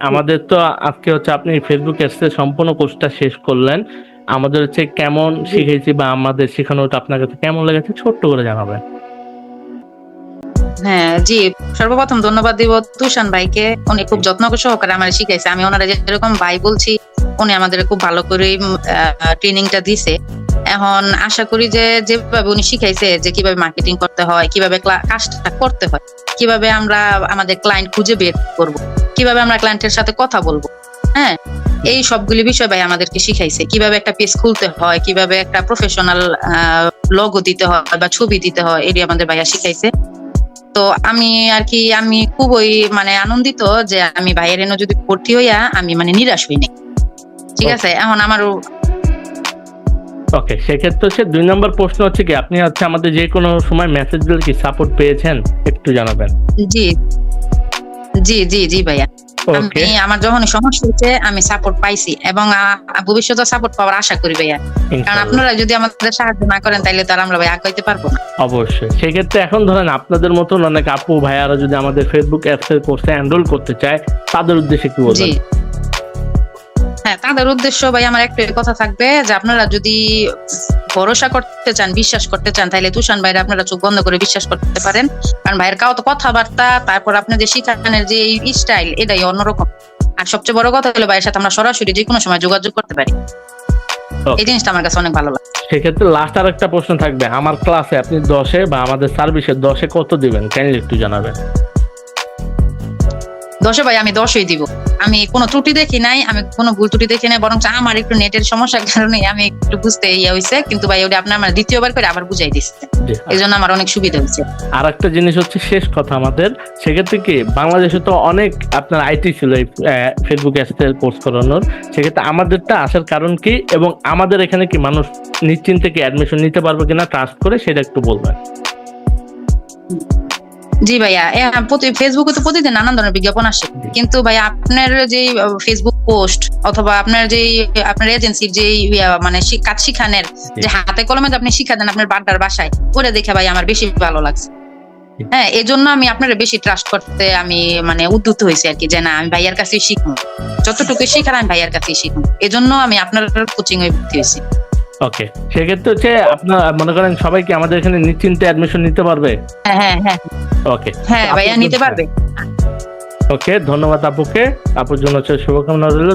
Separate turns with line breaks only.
আমাদের তো আজকে হচ্ছে আপনি ফেসবুক এর সম্পূর্ণ কোর্সটা শেষ করলেন, আমাদের হচ্ছে কেমন
জি।
শিখেছি বা আমাদের শেখানোটা আপনার কাছে কেমন লেগেছে ছোট্ট করে জানাবেন।
হ্যাঁ, জি। সর্বপ্রথম ধন্যবাদ দিব তুষান ভাইকে। উনি খুব যত্ন সহকারে আমারে শিখাইছে। আমি ওনারে যেরকম ভাই বলছি, উনি আমাদের খুব ভালো করে ট্রেনিংটা দিছে। এখন আশা করি যে যেভাবে উনি শিখাইছে যে কিভাবে মার্কেটিং করতে হয়, কিভাবে কাজটা করতে হয়, কিভাবে আমরা আমাদের ক্লায়েন্ট খুঁজে বের করব, কিভাবে আমরা ক্লায়েন্টের সাথে কথা বলবো, হ্যাঁ, এই সবগুলি বিষয় ভাই আমাদেরকে শিখাইছে। কিভাবে একটা পেজ খুলতে হয়, কিভাবে একটা প্রফেশনাল লোগো দিতে হয় বা ছবি দিতে হয়, এটি আমাদের ভাইয়া শিখাইছে। তো আমি খুবই মানে আনন্দিত যে আমি ভাইয়ের এনে যদি ভর্তি হইয়া আমি মানে নিরাশ হই নাই। ঠিক আছে? এখন আমারও
ওকে, সেক্ষেত্রে হচ্ছে ২ নম্বর প্রশ্ন হচ্ছে কি আপনি হচ্ছে আমাদের যে কোনো সময় মেসেজ দিলে কি সাপোর্ট পেয়েছেন? একটু জানাবেন।
জি, জি ভাইয়া।
ওকে,
আমার যখনই সমস্যা হচ্ছে আমি সাপোর্ট পাইছি এবং ভবিষ্যতে সাপোর্ট পাওয়ার আশা করি ভাইয়া। কারণ
ইনশাআল্লাহ।
আপনারা যদি আমাদের সাহায্য না করেন তাইলে তো আর আমরা ভাই আগাইতে পারবো না।
অবশ্যই। সেক্ষেত্রে এখন ধরেন আপনাদের মতন অনেক আপু ভাইয়ারা যদি আমাদের ফেসবুক অ্যাপস এর কোর্সে এনরোল করতে চায়, তাদের উদ্দেশ্যে কি
জি।
বলবেন?
হ্যাঁ, তাদের উদ্দেশ্য ভাই আমার একটাই কথা থাকবে যে আপনারা যদি ভরসা করতে চান, বিশ্বাস করতে চান, তাহলে তুষান ভাইয়ের আপনারা চোখ বন্ধ করে বিশ্বাস করতে পারেন। কারণ ভাইয়ের কথাবার্তা, তারপর আপনাদের শিখানোর যে স্টাইল, এটাই অন্যরকম। আর সবচেয়ে বড় কথা হলো ভাইয়ের সাথে আমরা সরাসরি যে কোনো সময় যোগাযোগ করতে পারি। এই
ওকে।
জিনিসটা আমার কাছে অনেক ভালো লাগে।
সেক্ষেত্রে লাস্ট আরেকটা প্রশ্ন থাকবে। আমার ক্লাসে আপনি ১০ বা আমাদের সার্ভিসে ১০ কত দিবেন? কাইন্ডলি একটু জানাবেন।
১০ ভাই আমি ১০ই দিব। আমি কোনো ত্রুটি দেখি নাই, আমি কোনো ভুল ত্রুটি দেখি নাই, বরং আমার একটু নেটের সমস্যার কারণে আমি একটু বুঝতে হইছে। কিন্তু ভাই ওটা আপনি আমার দ্বিতীয়বার করে আবার বুঝাই দিচ্ছেন।
জি।
এজন্য আমার অনেক সুবিধা হয়েছে।
আরেকটা জিনিস হচ্ছে শেষ কথা আমাদের। সেক্ষেত্রে কি বাংলাদেশে তো অনেক আপনার আইটি ছিল এই ফেসবুক অ্যাপস এর কোর্স করানোর। সেক্ষেত্রে আমাদেরটা আসার কারণ কি? এবং আমাদের এখানে কি মানুষ নিশ্চিন্তে কি অ্যাডমিশন নিতে পারবে কিনা ট্রাস্ট করে সেটা একটু বলবেন।
জি ভাইয়া, ফেসবুকে তো প্রতিদিন নানান ধরনের বিজ্ঞাপন আসে। কিন্তু ভাইয়া আপনার যে ফেসবুক পোস্ট অথবা আপনার এজেন্সির যে মানে কাজ শিখানোর যে হাতে কলমে যে আপনি শিখা দেন আপনার বাড্ডার বাসায়, ওটা দেখে ভাই আমার বেশি ভালো লাগছে। হ্যাঁ, এজন্য আমি আপনার বেশি ট্রাস্ট করতে আমি মানে উদ্যুত হয়েছি আর কি, যে না আমি ভাইয়ার কাছেই শিখবো। যতটুকু শিখার আমি ভাইয়ার কাছেই শিখবো। এজন্য আমি আপনার কোচিং এ ভর্তি হয়েছি।
ওকে। সেক্ষেত্রে হচ্ছে আপনার মনে করেন সবাই কি আমাদের এখানে নিশ্চিন্তে অ্যাডমিশন নিতে পারবে?
হ্যাঁ
ওকে।
ভাইয়া নিতে পারবে।
ওকে, ধন্যবাদ আপুকে। আপুর জন্য হচ্ছে শুভকামনা রইল।